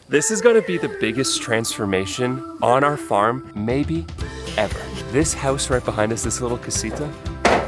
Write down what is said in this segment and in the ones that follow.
This is gonna be the biggest transformation on our farm, maybe ever. This house right behind us, this little casita,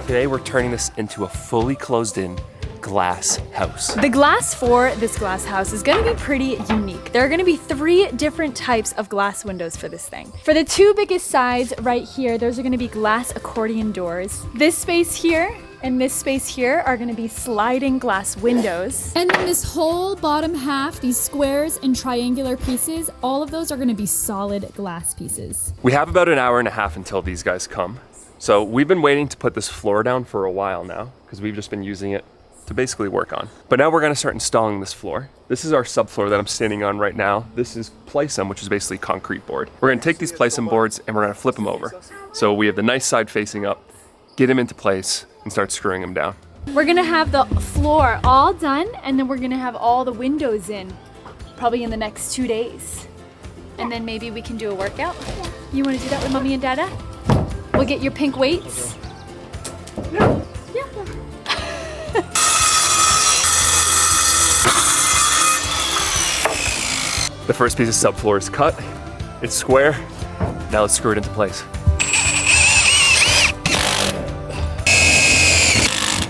today we're turning this into a fully closed in glass house. The glass for this glass house is gonna be pretty unique. There are gonna be 3 different types of glass windows for this thing. For the 2 biggest sides right here, those are gonna be glass accordion doors. This space here and this space here are gonna be sliding glass windows. And then this whole bottom half, these squares and triangular pieces, all of those are gonna be solid glass pieces. We have about an hour and a half until these guys come. So we've been waiting to put this floor down for a while now because we've just been using it to basically work on. But now we're gonna start installing this floor. This is our subfloor that I'm standing on right now. This is Plysom, which is basically concrete board. We're gonna take these Plysom boards and we're gonna flip them over. So we have the nice side facing up, get them into place, and start screwing them down. We're gonna have the floor all done and then we're gonna have all the windows in, probably in the next 2 days. And then maybe we can do a workout. You wanna do that with Mommy and Dada? We'll get your pink weights. Yeah. The first piece of subfloor is cut. It's square. Now let's screw it into place.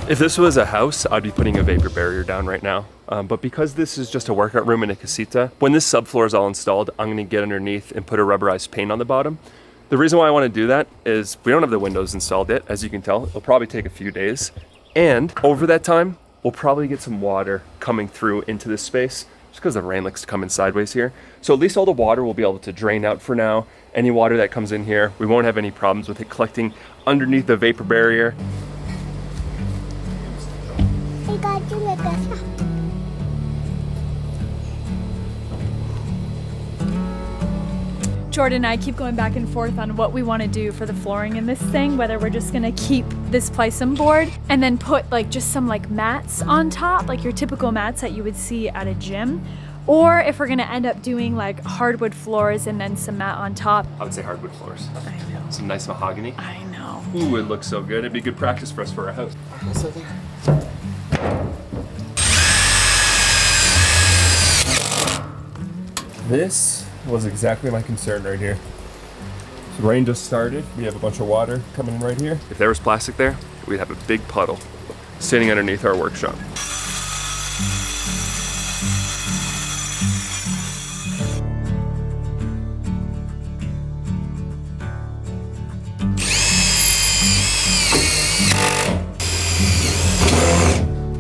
If this was a house, I'd be putting a vapor barrier down right now. But because this is just a workout room and a casita, when this subfloor is all installed, I'm gonna get underneath and put a rubberized paint on the bottom. The reason why I wanna do that is we don't have the windows installed yet. As you can tell, it'll probably take a few days. And over that time, we'll probably get some water coming through into this space, just because the rain likes to come in sideways here. So at least all the water will be able to drain out for now. Any water that comes in here, we won't have any problems with it collecting underneath the vapor barrier. Jordan and I keep going back and forth on what we want to do for the flooring in this thing, whether we're just gonna keep this Plysom board and then put like just some like mats on top, like your typical mats that you would see at a gym, or if we're gonna end up doing like hardwood floors and then some mat on top. I would say hardwood floors. I know. Some nice mahogany. I know. Ooh, it looks so good. It'd be good practice for us for our house. This was exactly my concern right here. So rain just started. We have a bunch of water coming in right here. If there was plastic there, we'd have a big puddle sitting underneath our workshop.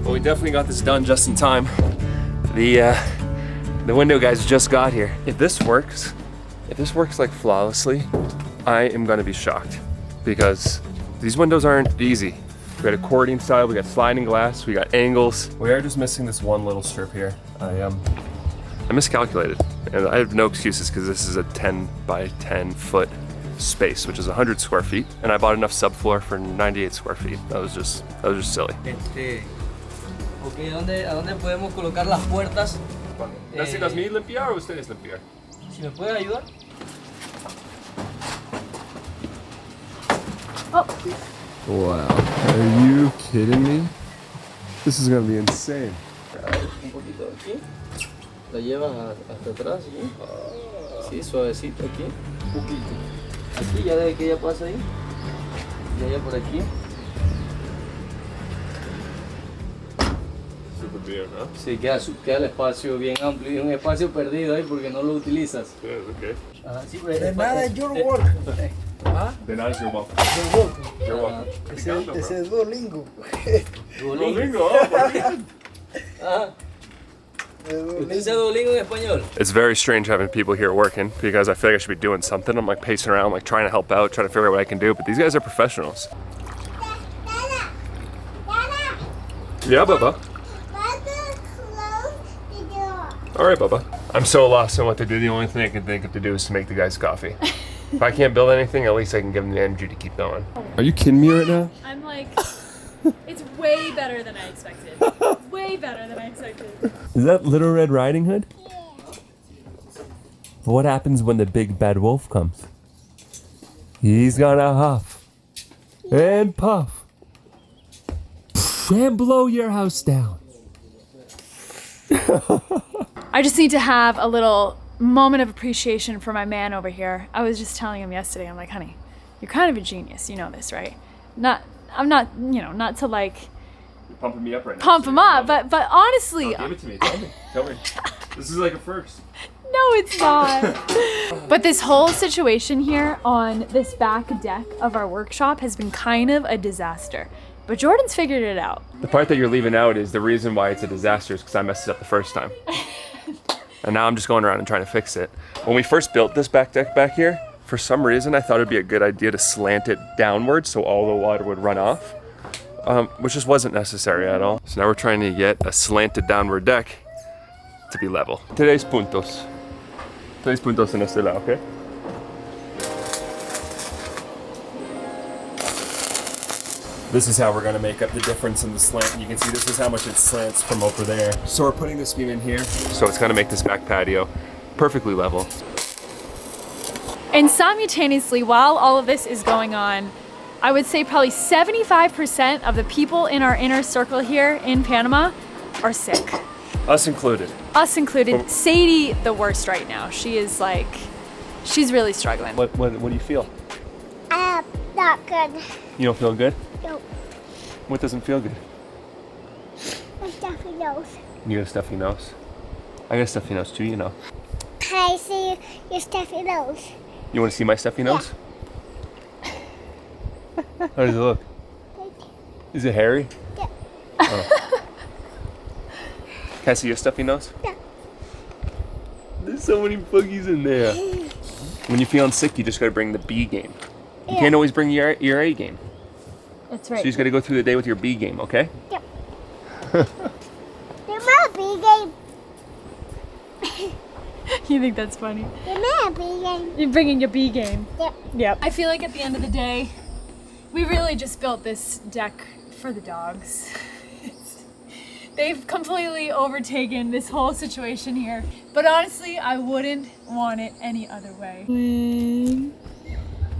Well, we definitely got this done just in time. The window guys just got here. If this works like flawlessly, I am gonna be shocked because these windows aren't easy. We got accordion style, we got sliding glass, we got angles. We are just missing this one little strip here. I miscalculated, and I have no excuses because this is a 10 by 10 foot space, which is 100 square feet, and I bought enough subfloor for 98 square feet. That was just silly. Okay, ¿a dónde podemos colocar las puertas? ¿Necesitas mí limpiar o ustedes limpiar? Si me puede ayudar. Oh. Wow, are you kidding me? This is gonna be insane. Un poquito aquí. La llevas hasta atrás, ¿sí? Sí, suavecito aquí. Un poquito. Aquí ya de que ella pasa ahí. Y ella por aquí. Bien, ¿no? Sí, queda el espacio bien amplio y un espacio perdido ahí porque no lo utilizas. Yeah, okay. Sí, pero De nada es your work. ¿Ah? De nada es your welcome. Your work. You're welcome. Ese es Duolingo. Duolingo. Oh, bien. Ajá. ¿Usted dice Duolingo en español? It's very strange having people here working because I feel like I should be doing something. I'm like pacing around, like trying to help out, trying to figure out what I can do, but these guys are professionals. Yeah, Bubba. All right, Bubba. I'm so lost on what to do. The only thing I can think of to do is to make the guys coffee. If I can't build anything, at least I can give them the energy to keep going. Are you kidding me right now? I'm like, it's way better than I expected. Way better than I expected. Is that Little Red Riding Hood? Yeah. But what happens when the big bad wolf comes? He's gonna huff and puff and blow your house down. I just need to have a little moment of appreciation for my man over here. I was just telling him yesterday, I'm like, honey, you're kind of a genius. You know this, right? I'm not, you know, not to like You're pumping me up right now. pump him up, but honestly, Give it to me. Tell me. This is like a first. no, it's not. But this whole situation here on this back deck of our workshop has been kind of a disaster. But Jordan's figured it out. The part that you're leaving out is the reason why it's a disaster is because I messed it up the first time. And now I'm just going around and trying to fix it. When we first built this back deck back here, for some reason I thought it'd be a good idea to slant it downwards so all the water would run off, which just wasn't necessary at all. So now we're trying to get a slanted downward deck to be level. Tres puntos en este lado, okay? This is how we're gonna make up the difference in the slant. You can see this is how much it slants from over there. So we're putting this beam in here. So it's gonna make this back patio perfectly level. And simultaneously, while all of this is going on, I would say probably 75% of the people in our inner circle here in Panama are sick. Us included. Us included. Sadie, the worst right now. She is like, she's really struggling. What do you feel? Not good. You don't feel good? No, What doesn't feel good? my stuffy nose. You got a stuffy nose? I got a stuffy nose too, you know. Can I see your stuffy nose? You wanna see my stuffy nose? How does it look? Is it hairy? Yeah. Oh. Can I see your stuffy nose? Yeah. There's so many boogies in there. When you're feeling sick, you just gotta bring the B game. You Yeah. can't always bring your A game. That's So right. you just gotta go through the day with your B game, okay? Yep. Your mom big game. You think that's funny? Your mom big game. You're bringing your B game. Yep. Yep. I feel like at the end of the day, we really just built this deck for the dogs. They've completely overtaken this whole situation here. But honestly, I wouldn't want it any other way.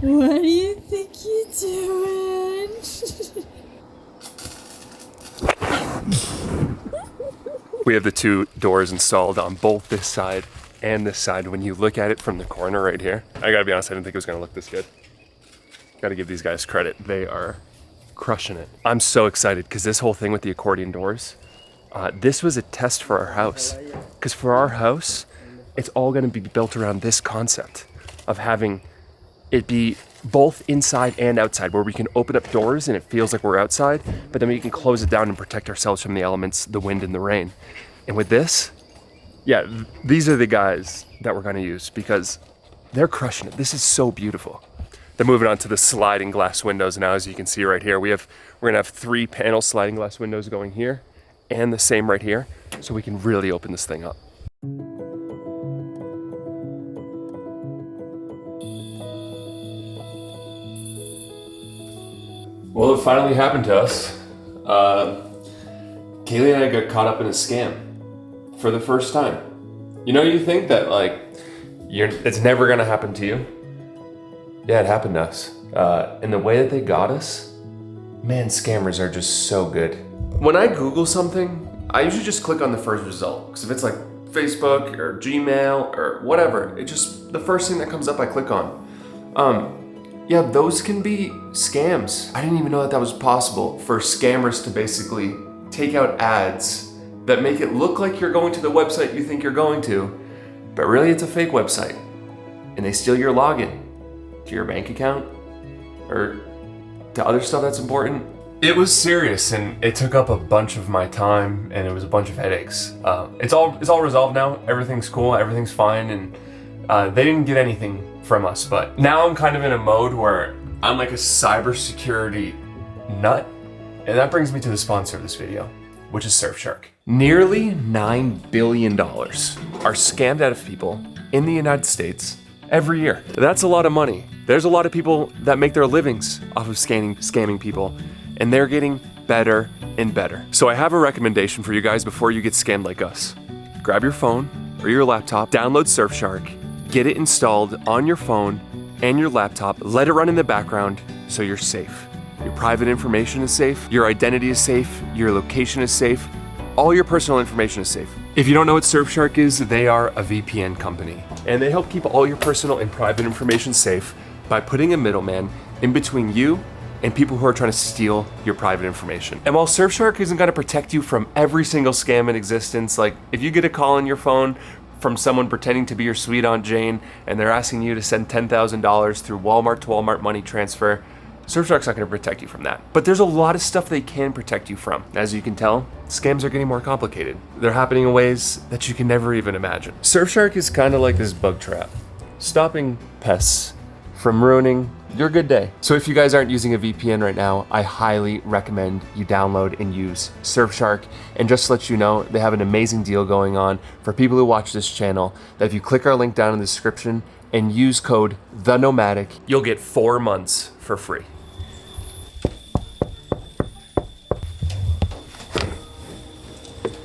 What do you think you're doing? We have the two doors installed on both this side and this side. When you look at it from the corner right here, I gotta be honest, I didn't think it was gonna look this good. Gotta give these guys credit. They are crushing it. I'm so excited because this whole thing with the accordion doors, this was a test for our house. Because for our house, it's all gonna be built around this concept of having it be both inside and outside, where we can open up doors and it feels like we're outside, but then we can close it down and protect ourselves from the elements, the wind and the rain. And with this, yeah, these are the guys that we're gonna use because they're crushing it. This is so beautiful. They're moving on to the sliding glass windows now. As you can see right here, we're gonna have 3 panel sliding glass windows going here and the same right here, so we can really open this thing up. Well, it finally happened to us. Kaylee and I got caught up in a scam for the first time. You know, you think that like it's never gonna happen to you. Yeah, it happened to us. And the way that they got us, man, scammers are just so good. When I Google something, I usually just click on the first result. Because if it's like Facebook or Gmail or whatever, it just, the first thing that comes up I click on. Yeah, those can be scams. I didn't even know that was possible for scammers to basically take out ads that make it look like you're going to the website you think you're going to, but really it's a fake website. And they steal your login to your bank account or to other stuff that's important. It was serious and it took up a bunch of my time and it was a bunch of headaches. It's all resolved now. Everything's cool, everything's fine, and they didn't get anything from us, but now I'm kind of in a mode where I'm like a cybersecurity nut. And that brings me to the sponsor of this video, which is Surfshark. Nearly $9 billion are scammed out of people in the United States every year. That's a lot of money. There's a lot of people that make their livings off of scamming people, and they're getting better and better. So I have a recommendation for you guys before you get scammed like us. Grab your phone or your laptop, download Surfshark, get it installed on your phone and your laptop, let it run in the background so you're safe. Your private information is safe, your identity is safe, your location is safe, all your personal information is safe. If you don't know what Surfshark is, they are a VPN company, and they help keep all your personal and private information safe by putting a middleman in between you and people who are trying to steal your private information. And while Surfshark isn't gonna protect you from every single scam in existence, like if you get a call on your phone from someone pretending to be your sweet Aunt Jane and they're asking you to send $10,000 through Walmart to Walmart money transfer, Surfshark's not gonna protect you from that. But there's a lot of stuff they can protect you from. As you can tell, scams are getting more complicated. They're happening in ways that you can never even imagine. Surfshark is kind of like this bug trap, stopping pests from ruining your good day. So if you guys aren't using a VPN right now, I highly recommend you download and use Surfshark. And just to let you know, they have an amazing deal going on for people who watch this channel, that if you click our link down in the description and use code THENOMADIC, you'll get 4 months for free.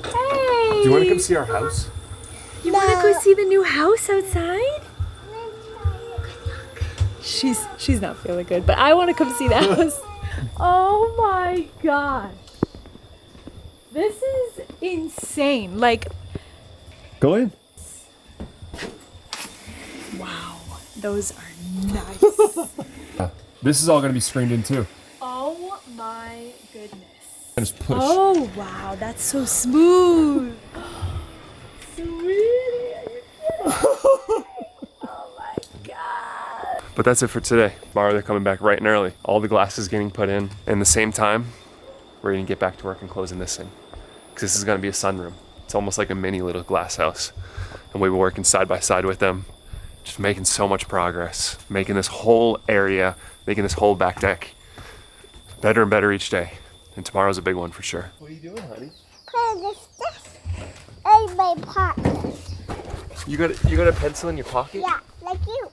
Hey! Do you want to come see our house? You want to go see the new house outside? She's not feeling good, but I want to come see the house. Oh my gosh. This is insane. Like, Go in. wow, those are nice. This is all going to be screened in too. Oh my goodness. And just push. Oh wow, that's so smooth. Sweetie, are you kidding? Oh my god. But that's it for today. Tomorrow they're coming back bright and early. All the glass is getting put in. And the same time, we're gonna get back to work and closing this thing. Because this is gonna be a sunroom. It's almost like a mini little glass house. And we've been working side by side with them, just making so much progress, making this whole area, making this whole back deck better and better each day. And tomorrow's a big one for sure. What are you doing, honey? Put this stuff in my pocket. You got a pencil in your pocket? Yeah, like you.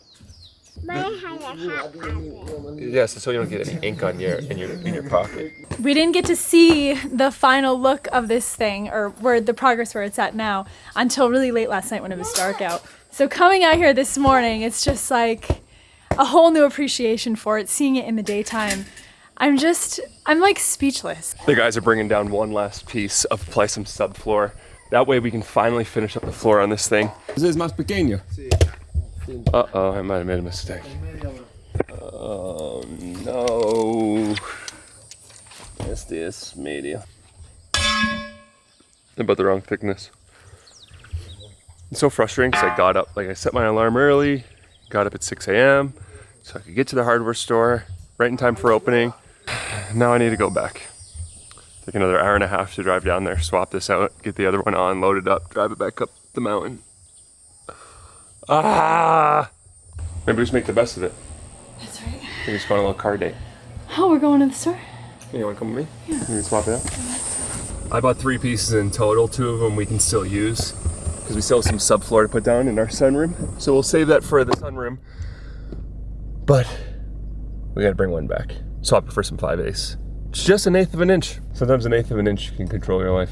Mine has a hat on it. Yes, so you don't get any ink on in your pocket. We didn't get to see the final look of this thing, or where the progress where it's at now, until really late last night when it was dark out. So coming out here this morning, it's just like a whole new appreciation for it, seeing it in the daytime. I'm like speechless. The guys are bringing down one last piece of Plysom subfloor. That way we can finally finish up the floor on this thing. Ese es más pequeño. Uh-oh, I might have made a mistake. Oh no. Este es medio. About the wrong thickness. It's so frustrating because I got up, like I set my alarm early, got up at 6 a.m. so I could get to the hardware store right in time for opening. Now I need to go back. Take another hour and a half to drive down there, swap this out, get the other one on, load it up, drive it back up the mountain. Ah! Maybe we just make the best of it. That's right. We just go on a little car date. Oh, we're going to the store? You want to come with me? Yeah. You can swap it out. I bought 3 pieces in total. 2 of them we can still use because we still have some subfloor to put down in our sunroom. So we'll save that for the sunroom. But we got to bring one back. Swap it for some 5/8. It's just 1/8 of an inch. Sometimes 1/8 of an inch can control your life.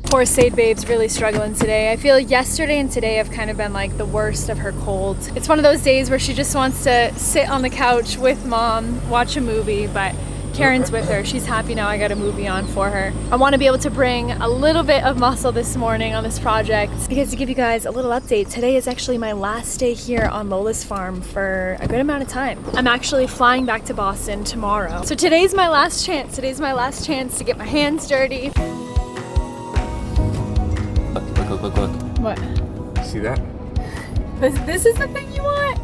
Poor Sade Babe's really struggling today. I feel yesterday and today have kind of been like the worst of her cold. It's one of those days where she just wants to sit on the couch with mom, watch a movie, but Karen's with her. She's happy now I got a movie on for her. I want to be able to bring a little bit of muscle this morning on this project because to give you guys a little update, today is actually my last day here on Lola's farm for a good amount of time. I'm actually flying back to Boston tomorrow. So today's my last chance. Today's my last chance to get my hands dirty. Look. What? See that? This is the thing you want?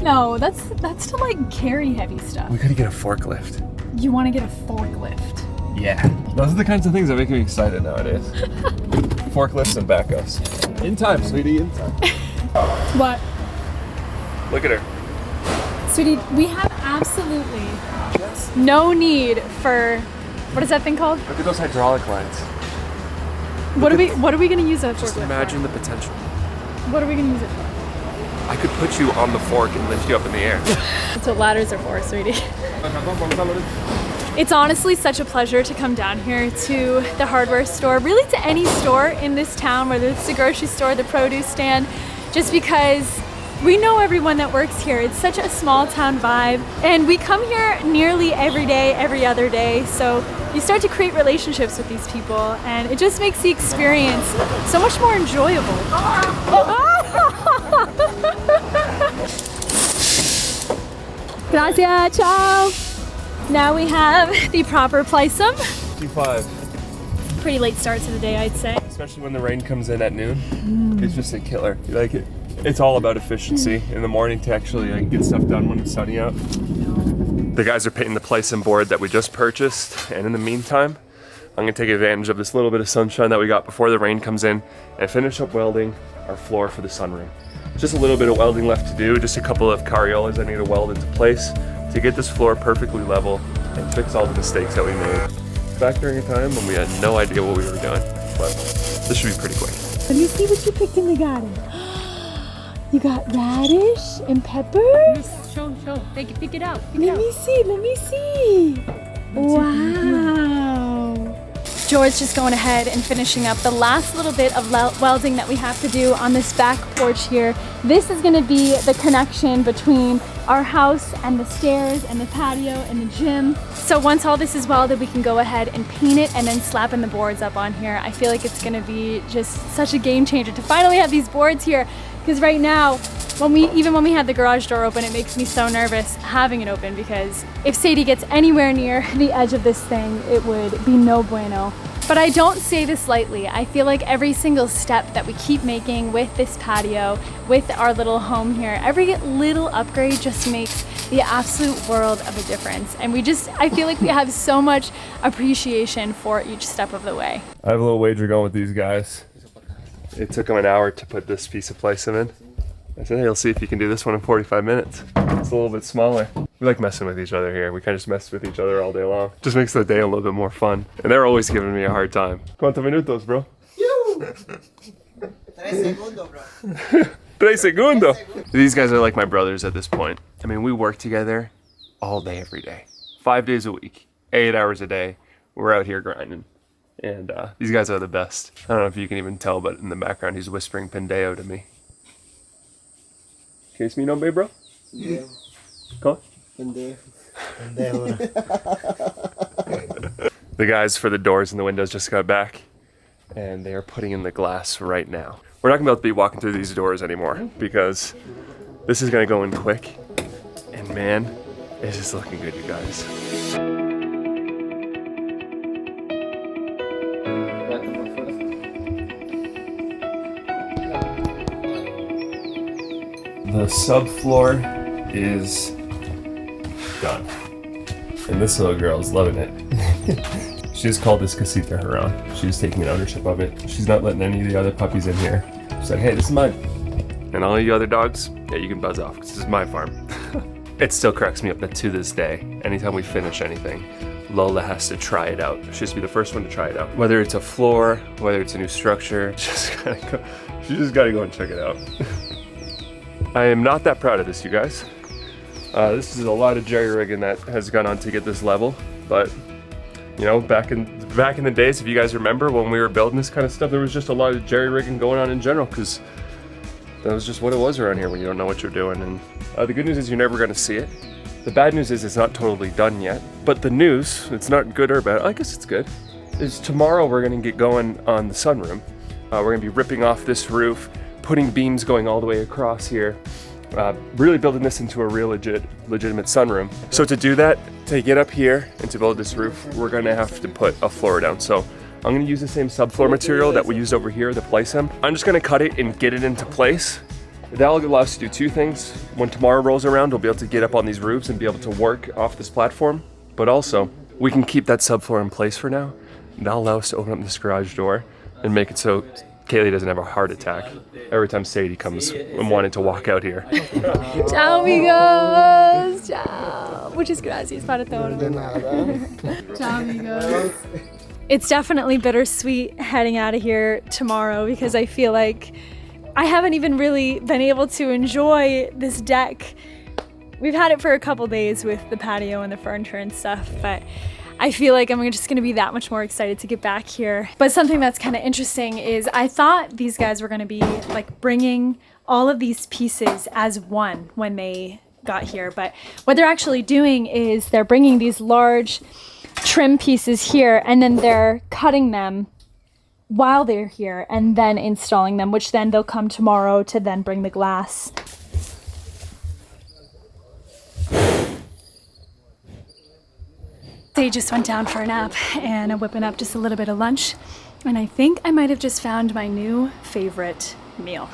No, that's to like carry heavy stuff. We gotta get a forklift. You want to get a forklift. Yeah. Those are the kinds of things that make me excited nowadays. Forklifts and backhoes. In time, sweetie, in time. What? Look at her. Sweetie, we have absolutely no need for, what is that thing called? Look at those hydraulic lines. What are we gonna use a forklift Just imagine the potential. for? What are we gonna use it for? I could put you on the fork and lift you up in the air. That's what ladders are for, sweetie. It's honestly such a pleasure to come down here to the hardware store, really to any store in this town, whether it's the grocery store, the produce stand, just because We know everyone that works here. It's such a small town vibe. And we come here nearly every day, every other day. So you start to create relationships with these people and it just makes the experience so much more enjoyable. Gracias, ciao. Now we have the proper plysum. 55. Pretty late start to the day, I'd say. Especially when the rain comes in at noon. It's just a killer. You like it? It's all about efficiency in the morning to actually get stuff done when it's sunny out. The guys are painting the plysum board that we just purchased, and in the meantime, I'm gonna take advantage of this little bit of sunshine that we got before the rain comes in and finish up welding our floor for the sunroom. Just a little bit of welding left to do, just a couple of carriolas I need to weld into place to get this floor perfectly level and fix all the mistakes that we made back during a time when we had no idea what we were doing. But this should be pretty quick. Let me see what you picked in the garden. You got radish and peppers? Show. Pick it out. Let me see. Wow. George's just going ahead and finishing up the last little bit of welding that we have to do on this back porch here. This is gonna be the connection between our house and the stairs and the patio and the gym. So once all this is welded, we can go ahead and paint it and then slapping the boards up on here. I feel like it's gonna be just such a game changer to finally have these boards here. Because right now, even when we had the garage door open, it makes me so nervous having it open because if Sadie gets anywhere near the edge of this thing, it would be no bueno. But I don't say this lightly. I feel like every single step that we keep making with this patio, with our little home here, every little upgrade just makes the absolute world of a difference. And I feel like we have so much appreciation for each step of the way. I have a little wager going with these guys. It took them an hour to put this piece of plysum in. I said, hey, let's see if you can do this one in 45 minutes. It's a little bit smaller. We like messing with each other here. We kind of just mess with each other all day long. Just makes the day a little bit more fun. And they're always giving me a hard time. ¿Cuántos minutos, bro? 3 segundos, bro. 3 segundos. These guys are like my brothers at this point. I mean, we work together all day, every day. 5 days a week, 8 hours a day. We're out here grinding. And these guys are the best. I don't know if you can even tell, but in the background, he's whispering Pendeo to me. ¿Qué es mi nombre, bro? Yeah. ¿Cómo? Pendejo. The guys for the doors and the windows just got back, and they are putting in the glass right now. We're not gonna be able to be walking through these doors anymore because this is gonna go in quick. And man, it's just looking good, you guys. The subfloor is done. And this little girl is loving it. She just called this casita her own. She's taking ownership of it. She's not letting any of the other puppies in here. She said, hey, this is mine. And all you other dogs, yeah, you can buzz off because this is my farm. It still cracks me up that to this day, anytime we finish anything, Lola has to try it out. She has to be the first one to try it out. Whether it's a floor, whether it's a new structure, she just gotta go and check it out. I am not that proud of this, you guys. This is a lot of jerry-rigging that has gone on to get this level, but you know, back in the days, if you guys remember when we were building this kind of stuff, there was just a lot of jerry-rigging going on in general because that was just what it was around here when you don't know what you're doing. And the good news is you're never going to see it. The bad news is it's not totally done yet. But the news, it's not good or bad, I guess it's good, is tomorrow we're going to get going on the sunroom. We're going to be ripping off this roof, putting beams going all the way across here, really building this into a real legitimate sunroom. So to do that, to get up here and to build this roof, we're gonna have to put a floor down. So I'm gonna use the same subfloor material that we used over here, the plysum. I'm just gonna cut it and get it into place. That'll allow us to do two things. When tomorrow rolls around, we'll be able to get up on these roofs and be able to work off this platform. But also, we can keep that subfloor in place for now. That'll allow us to open up this garage door and make it so Kaylee doesn't have a heart attack every time Sadie comes and wanted to walk out here. Ciao, amigos. Ciao. Muchas gracias para todo. Ciao, amigos. It's definitely bittersweet heading out of here tomorrow because I feel like I haven't even really been able to enjoy this deck. We've had it for a couple days with the patio and the furniture and stuff, but I feel like I'm just gonna be that much more excited to get back here. But something that's kind of interesting is I thought these guys were gonna be like bringing all of these pieces as one when they got here. But what they're actually doing is they're bringing these large trim pieces here and then they're cutting them while they're here and then installing them, which then they'll come tomorrow to then bring the glass. They just went down for a nap and I'm whipping up just a little bit of lunch. And I think I might have just found my new favorite meal.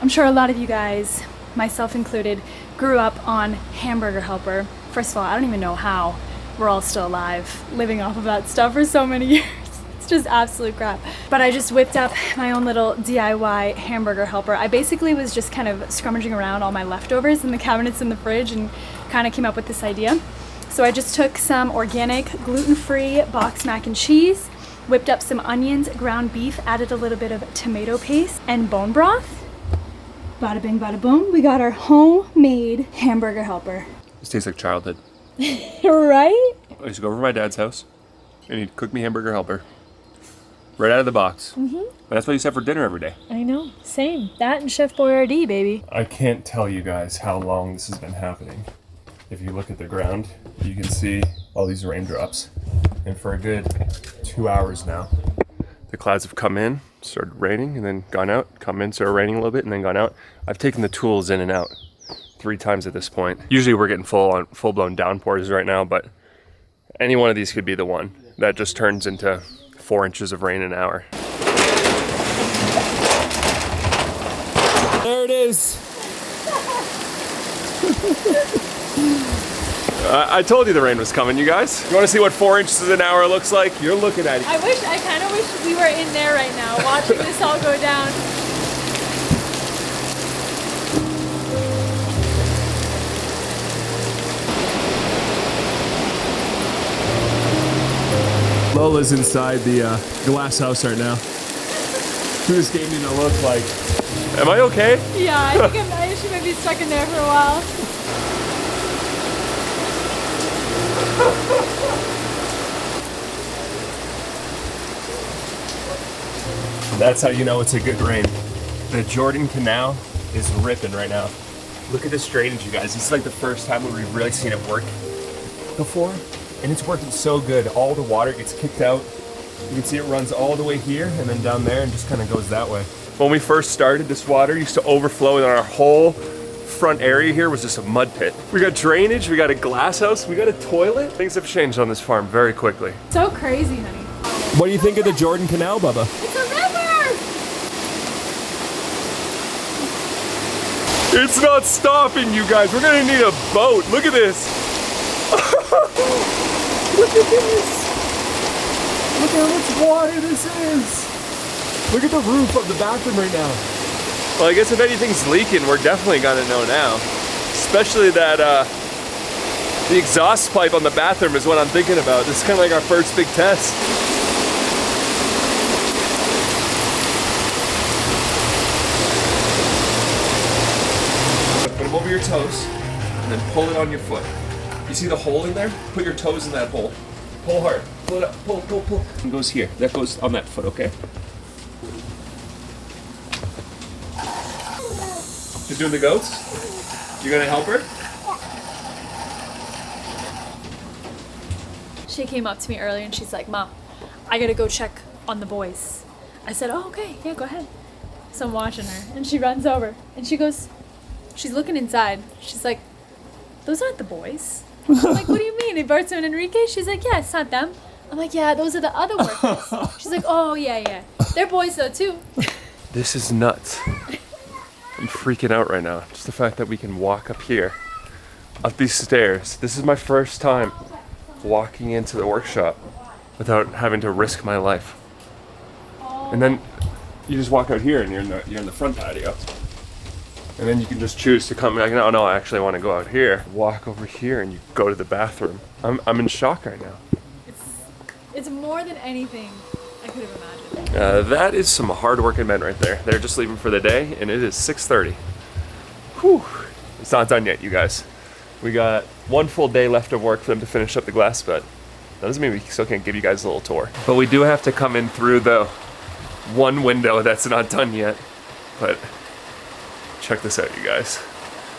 I'm sure a lot of you guys, myself included, grew up on Hamburger Helper. First of all, I don't even know how we're all still alive living off of that stuff for so many years. It's just absolute crap. But I just whipped up my own little DIY Hamburger Helper. I basically was just kind of scrummaging around all my leftovers in the cabinets in the fridge and kind of came up with this idea. So I just took some organic, gluten-free boxed mac and cheese, whipped up some onions, ground beef, added a little bit of tomato paste and bone broth. Bada bing, bada boom. We got our homemade Hamburger Helper. This tastes like childhood. Right? I used to go over to my dad's house and he'd cook me Hamburger Helper right out of the box. And that's what I used to have for dinner every day. I know. Same. That and Chef Boyardee, baby. I can't tell you guys how long this has been happening. If you look at the ground, you can see all these raindrops. And for a good 2 hours now, the clouds have come in, started raining, and then gone out. Come in, started raining a little bit, and then gone out. I've taken the tools in and out 3 times at this point. Usually we're getting full-blown downpours right now, but any one of these could be the one that just turns into 4 inches of rain an hour. There it is. I told you the rain was coming, you guys. You want to see what 4 inches an hour looks like? You're looking at it. I kind of wish we were in there right now, watching this all go down. Lola's inside the glass house right now. She just gave me the look like, am I okay? Yeah, I think she might be stuck in there for a while. That's how you know it's a good rain. The Jordan Canal is ripping right now. Look at this drainage, you guys. This is like the first time where we've really seen it work before. And it's working so good. All the water gets kicked out. You can see it runs all the way here and then down there and just kind of goes that way. When we first started, this water used to overflow and our whole front area here was just a mud pit. We got drainage, we got a glass house, we got a toilet. Things have changed on this farm very quickly. So crazy, honey. What do you think of the Jordan Canal, Bubba? It's a river! It's not stopping, you guys. We're gonna need a boat. Look at this. Look at this. Look how much water this is. Look at the roof of the bathroom right now. Well, I guess if anything's leaking, we're definitely gonna know now. Especially that the exhaust pipe on the bathroom is what I'm thinking about. This is kind of like our first big test. Put them over your toes, and then pull it on your foot. You see the hole in there? Put your toes in that hole. Pull hard. Pull it up. Pull, pull, pull. It goes here. That goes on that foot, okay? She's doing the goats? You gonna help her? She came up to me earlier and she's like, Mom, I gotta go check on the boys. I said, oh, okay, yeah, go ahead. So I'm watching her and she runs over and she goes, she's looking inside. She's like, those aren't the boys. I'm like, what do you mean? Iberto and Enrique? She's like, yeah, it's not them. I'm like, yeah, those are the other workers. She's like, oh, yeah. They're boys though, too. This is nuts. I'm freaking out right now. Just the fact that we can walk up here, up these stairs. This is my first time walking into the workshop without having to risk my life. And then you just walk out here and you're in the front patio. And then you can just choose to come like, no, I actually want to go out here. Walk over here and you go to the bathroom. I'm in shock right now. It's more than anything I could have imagined. That is some hard-working men right there. They're just leaving for the day, and it is 6:30. Whew. It's not done yet, you guys. We got one full day left of work for them to finish up the glass, but that doesn't mean we still can't give you guys a little tour. But we do have to come in through the one window that's not done yet. But check this out, you guys.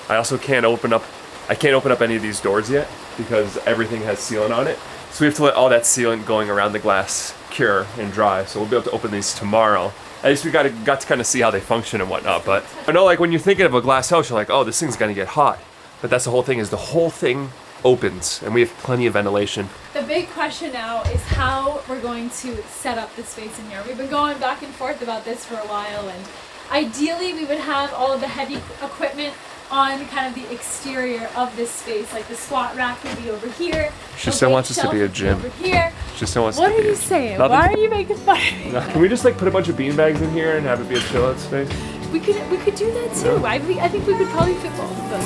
I also can't open up any of these doors yet because everything has sealant on it. So we have to let all that sealant going around the glass cure and dry. So we'll be able to open these tomorrow. At least we got to kind of see how they function and whatnot. But I know, like, when you're thinking of a glass house, you're like, oh, this thing's gonna get hot. But that's the whole thing, is the whole thing opens and we have plenty of ventilation. The big question now is how we're going to set up the space in here. We've been going back and forth about this for a while, and ideally we would have all of the heavy equipment on kind of the exterior of this space. Like the squat rack would be over here. She still wants us to be a gym. Over here. She still wants What to are be you a saying? Nothing. Why are you making fun of me? Can we just like put a bunch of beanbags in here and have it be a chill out space? We could do that too. I think we could probably fit both of them.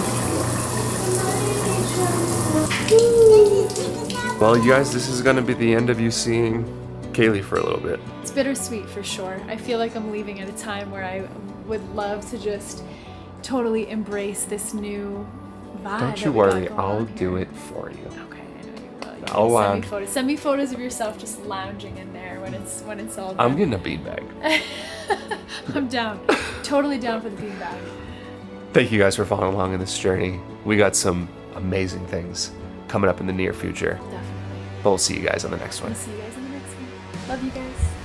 Well, you guys, this is gonna be the end of you seeing Kaylee for a little bit. It's bittersweet for sure. I feel like I'm leaving at a time where I would love to just totally embrace this new vibe. Don't you worry, I'll do it for you. Okay, I know you will. I'll Send me photos. Send me photos of yourself just lounging in there when it's all done. I'm getting a beanbag. I'm down. Totally down for the beanbag. Thank you guys for following along in this journey. We got some amazing things coming up in the near future. Definitely. But we'll see you guys on the next one. I'll see you guys in the next one. Love you guys.